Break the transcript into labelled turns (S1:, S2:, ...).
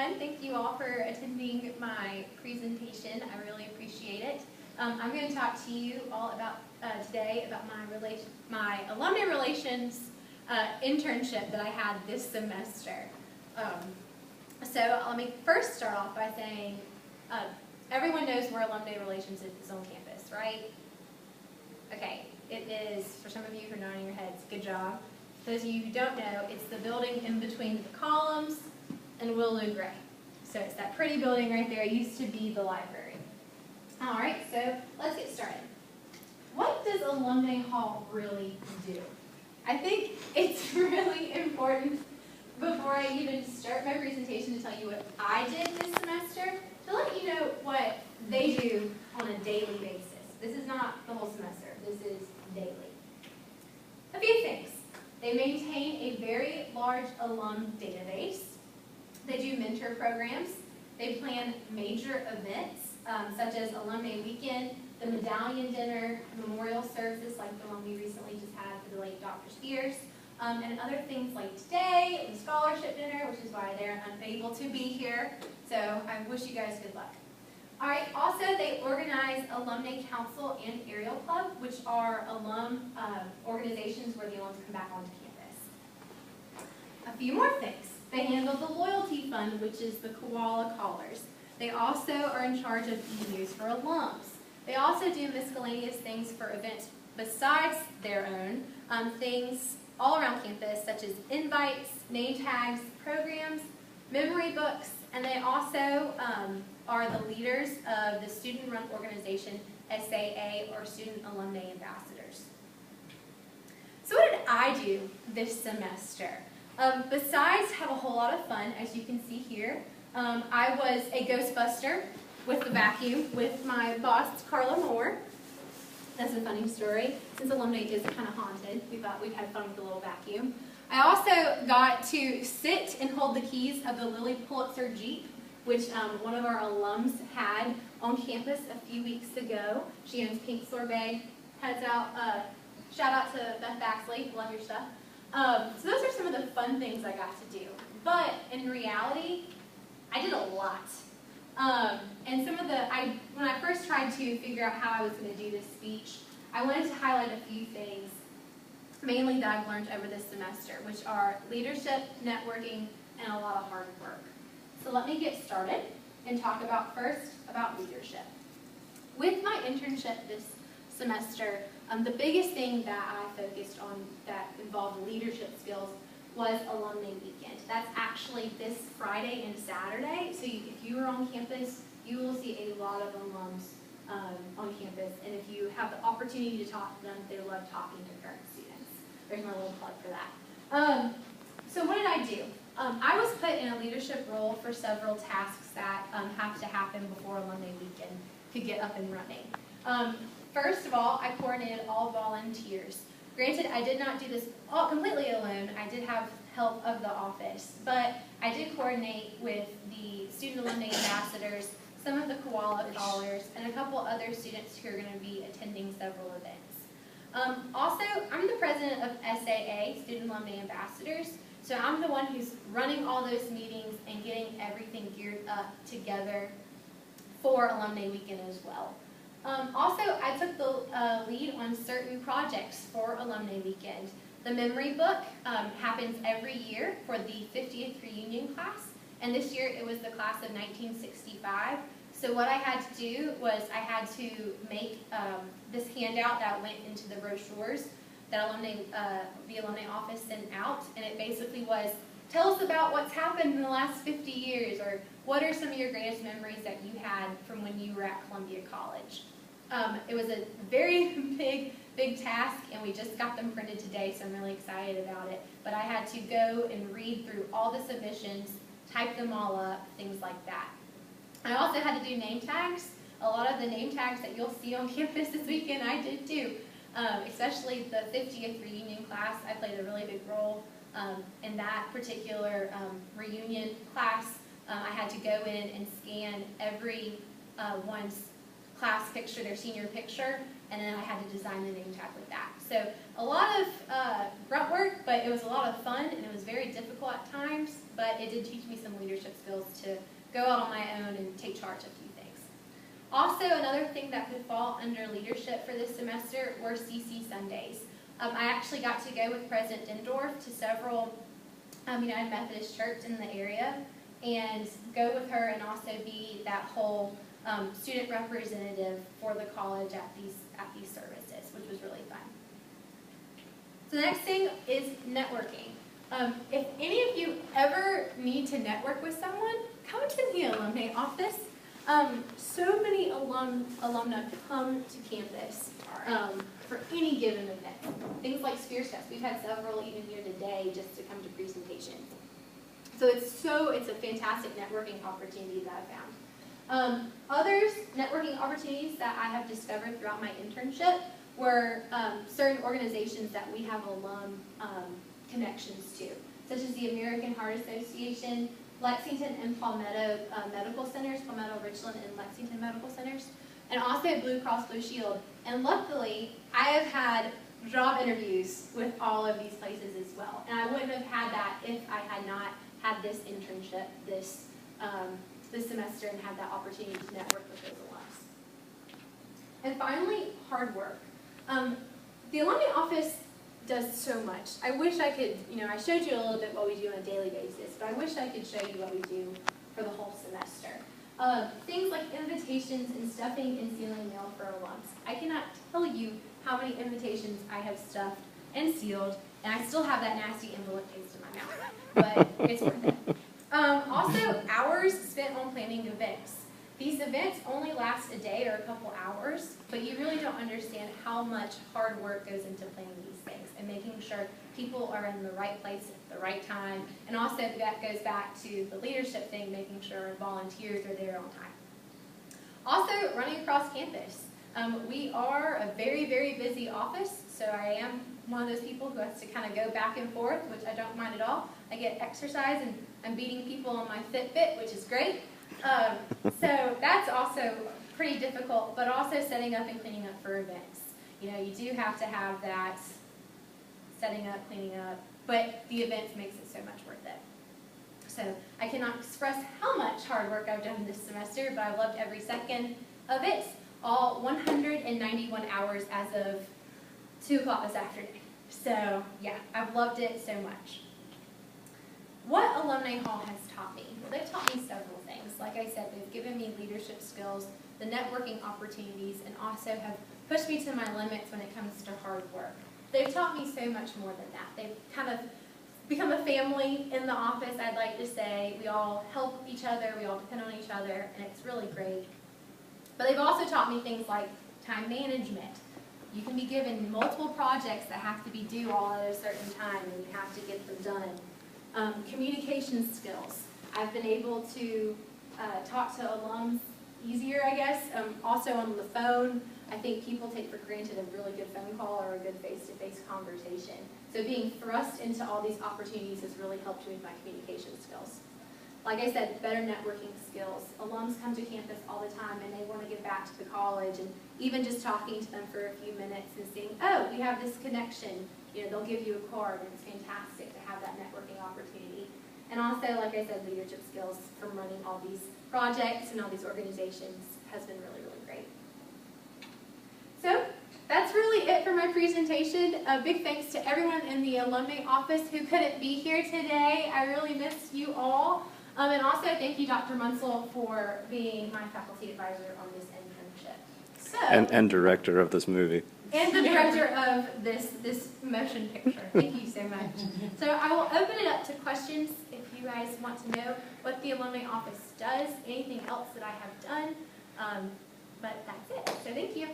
S1: everyone. Thank you all for attending my presentation. I really appreciate it. I'm going to talk to you all about today about my alumni relations internship that I had this semester. So let me first start off by saying everyone knows where alumni relations is on campus, right? Okay, it is, for some of you who are nodding your heads, good job. For those of you who don't know, it's the building in between the columns and Willow Gray. So it's that pretty building right there. It used to be the library. All right, so let's get started. What does Alumni Hall really do? I think it's really important before I even start my presentation to tell you what I did this semester, to let you know what they do on a daily basis. This is not the whole semester. This is daily. A few things. They maintain a very large alum database. They do mentor programs. They plan major events, such as Alumni Weekend, the Medallion Dinner, memorial services like the one we recently just had for the late Dr. Spears, and other things like today, the scholarship dinner, which is why they're unable to be here. So I wish you guys good luck. All right, also they organize Alumni Council and Aerial Club, which are alum organizations where the alums come back onto campus. A few more things. They handle the Loyalty Fund, which is the Koala Callers. They also are in charge of e-news for alums. They also do miscellaneous things for events besides their own, things all around campus, such as invites, name tags, programs, memory books, and they also are the leaders of the student-run organization, SAA, or Student Alumni Ambassadors. So what did I do this semester? Besides have a whole lot of fun, as you can see here, I was a Ghostbuster with the vacuum with my boss, Carla Moore. That's a funny story. Since alumni is kind of haunted, we thought we'd have fun with the little vacuum. I also got to sit and hold the keys of the Lily Pulitzer Jeep, which one of our alums had on campus a few weeks ago. She owns Pink Sorbet. Heads out, shout out to Beth Besley, love your stuff. So those are some of the fun things I got to do. But in reality, I did a lot. And some of when I first tried to figure out how I was going to do this speech, I wanted to highlight a few things, mainly that I've learned over this semester, which are leadership, networking, and a lot of hard work. So let me get started and talk first about leadership. With my internship this semester, the biggest thing that I focused on that involved leadership skills was Alumni Weekend. That's actually this Friday and Saturday, so if you are on campus, you will see a lot of alums on campus, and if you have the opportunity to talk to them, they love talking to current students. There's my little plug for that. So what did I do? I was put in a leadership role for several tasks that have to happen before Alumni Weekend could get up and running. First of all, I coordinated all volunteers. Granted, I did not do this completely alone. I did have help of the office, but I did coordinate with the student alumni ambassadors, some of the Koala Callers, and a couple other students who are going to be attending several events. Also, I'm the president of SAA, Student Alumni Ambassadors, so I'm the one who's running all those meetings and getting everything geared up together for Alumni Weekend as well. Also, I took the lead on certain projects for Alumni Weekend. The memory book happens every year for the 50th reunion class, and this year it was the class of 1965. So what I had to do was I had to make this handout that went into the brochures that the alumni office sent out, and it basically was, tell us about what's happened in the last 50 years, or what are some of your greatest memories that you had from when you were at Columbia College. It was a very big task, and we just got them printed today, so I'm really excited about it. But I had to go and read through all the submissions, type them all up, things like that. I also had to do name tags. A lot of the name tags that you'll see on campus this weekend, I did too. Especially the 50th reunion class, I played a really big role in that particular reunion class. I had to go in and scan every one's class picture, their senior picture, and then I had to design the name tag with that. So a lot of grunt work, but it was a lot of fun, and it was very difficult at times, but it did teach me some leadership skills to go out on my own and take charge of a few things. Also, another thing that could fall under leadership for this semester were CC Sundays. I actually got to go with President Dendorf to several United Methodist church in the area and go with her and also be that whole student representative for the college at these services, which was really fun. So the next thing is networking. If any of you ever need to network with someone, come to the alumni office. So many alumni come to campus for any given event. Things like SpearsFest. We've had several even here today just to come to presentations. So it's a fantastic networking opportunity that I found. Other networking opportunities that I have discovered throughout my internship were certain organizations that we have alum connections to, such as the American Heart Association, Lexington and Palmetto Medical Centers, Palmetto Richland and Lexington Medical Centers, and also Blue Cross Blue Shield. And luckily, I have had job interviews with all of these places as well. And I wouldn't have had that if I had not had this internship this semester and had that opportunity to network with those alums. And finally, hard work. The alumni office does so much. I wish I could, I showed you a little bit what we do on a daily basis, but I wish I could show you what we do for the whole semester. Things like invitations and stuffing and sealing mail for alums. I cannot tell you how many invitations I have stuffed and sealed, and I still have that nasty envelope taste in my mouth, but it's worth it. Also, hours spent on planning events. These events only last a day or a couple hours, but you really don't understand how much hard work goes into planning these things and making sure people are in the right place at the right time. And also that goes back to the leadership thing, making sure volunteers are there on time. Also, running across campus. We are a very, very busy office, so I am one of those people who has to kind of go back and forth, which I don't mind at all. I get exercise and I'm beating people on my Fitbit, which is great. So that's also pretty difficult, but also setting up and cleaning up for events. You do have to have that setting up, cleaning up, but the events makes it so much worth it. So I cannot express how much hard work I've done this semester, but I've loved every second of it, all 191 hours as of 2 o'clock this afternoon. So yeah, I've loved it so much. What Alumni Hall has taught me? Well, they've taught me several things. Like I said, they've given me leadership skills, the networking opportunities, and also have pushed me to my limits when it comes to hard work. They've taught me so much more than that. They've kind of become a family in the office, I'd like to say. We all help each other, we all depend on each other, and it's really great. But they've also taught me things like time management. You can be given multiple projects that have to be due all at a certain time, and you have to get them done. Communication skills. I've been able to talk to alums easier, I guess. Also on the phone, I think people take for granted a really good phone call or a good face-to-face conversation. So being thrust into all these opportunities has really helped me with my communication skills. Like I said, better networking skills. Alums come to campus all the time and they want to get back to the college, and even just talking to them for a few minutes and seeing, oh, we have this connection. They'll give you a card, and it's fantastic to have that networking opportunity. And also, like I said, leadership skills from running all these projects and all these organizations has been really, really great. So that's really it for my presentation. A big thanks to everyone in the alumni office who couldn't be here today. I really miss you all. And also thank you, Dr. Munsell, for being my faculty advisor on this internship. So,
S2: and director of this movie.
S1: And the director of this motion picture. Thank you so much. So I will open it up to questions if you guys want to know what the alumni office does, anything else that I have done. But that's it. So thank you.